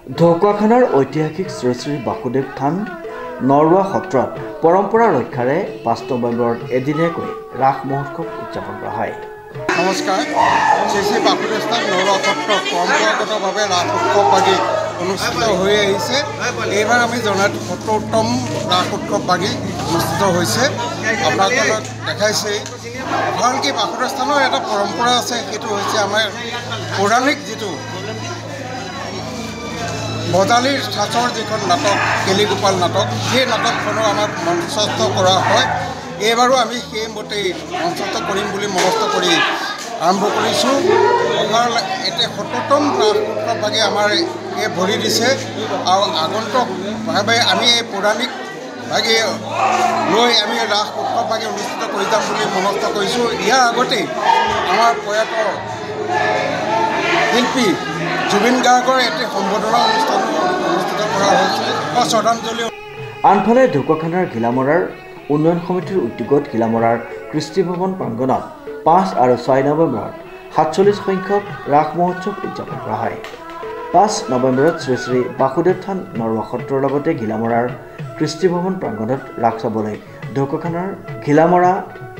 ঢকুৱাখানাৰ ঐতিহাসিক শ্ৰী শ্ৰী বাসুদেৱ থান নৰোৱা সত্ৰত পৰম্পৰা ৰক্ষাৰে ৫ নৱেম্বৰত এদিনীয়াকৈ ৰাস মহোৎসৱ উদযাপন কৰা হয়। নমস্কাৰ। শ্ৰী শ্ৰী বাসুদেৱ থান নৰোৱা সত্ৰত পৰম্পৰাগতভাৱে ৰাস উৎসৱভাগী অনুষ্ঠিত হৈ আহিছে। এইবাৰ আমি জনাত ৭০তম ৰাস উৎসৱভাগী অনুষ্ঠিত হৈছে। আপোনালোকক দেখাইছে কাৰণ কি বাসুদেৱ থানৰ এটা পৰম্পৰা আছে, সেইটো হৈছে আমাৰ পৌৰাণিক যিটো বজালীৰ ঠাচৰ যিখন নাটক কেলিগোপাল নাটক, সেই নাটকখনো আমাক মঞ্চস্থ কৰা হয়। এইবাৰো আমি সেইমতেই মঞ্চস্থ কৰিম বুলি মনস্থ কৰি আৰম্ভ কৰিছোঁ। এতিয়া ৭০তম ৰাস উৎসৱভাগে আমাৰ এই ভৰি দিছে আৰু আগন্তুকভাৱে আমি এই পৌৰাণিক ভাগে লৈ আমি ৰাস উৎসৱভাগে অনুষ্ঠিত কৰি যাম বুলি মনস্থ কৰিছোঁ। ইয়াৰ আগতেই আমাৰ প্ৰয়াত শিল্পী জুবিন গাৰ্গৰ এটি সম্বৰ্ধনা অনুষ্ঠান অনুষ্ঠিত কৰা হৈছে শ্ৰদ্ধাঞ্জলি। আনফালে ঢকুৱাখানাৰ ঘিলামৰাৰ উন্নয়ন সমিতিৰ উদ্যোগত ঘিলামৰাৰ কৃষ্টি ভৱন প্ৰাংগণত ৫ আৰু ৬ নৱেম্বৰত ৪৭ সংখ্যক ৰাস মহোৎসৱ উদযাপন কৰা হয়। ৫ নৱেম্বৰত শ্ৰী শ্ৰী বাসুদেৱ থান নৰোৱা সত্ৰৰ লগতে ঘিলামৰাৰ কৃষ্টি ভৱন প্ৰাংগণত ৰাস চাবলৈ ঢকুৱাখানাৰ ঘিলামৰা,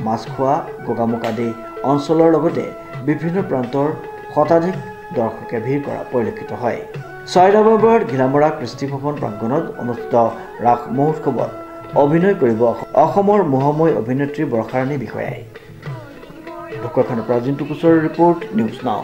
মাছখোৱা, গোগামুখ আদি অঞ্চলৰ লগতে বিভিন্ন প্ৰান্তৰ শতাধিক দৰ্শকে ভিৰ কৰা পৰিলক্ষিত হয়। ৬ নৱেম্বৰত ঘিলামৰা কৃষ্টি ভৱন প্ৰাংগণত অনুষ্ঠিত ৰাস মহোৎসৱত অভিনয় কৰিব অসমৰ মোহময় অভিনেত্ৰী বৰ্ষাৰাণী বিষয়াই। ঢকুৱাখানাৰ পৰা জিন্তু কোচৰ ৰিপৰ্ট, নিউজ নাও।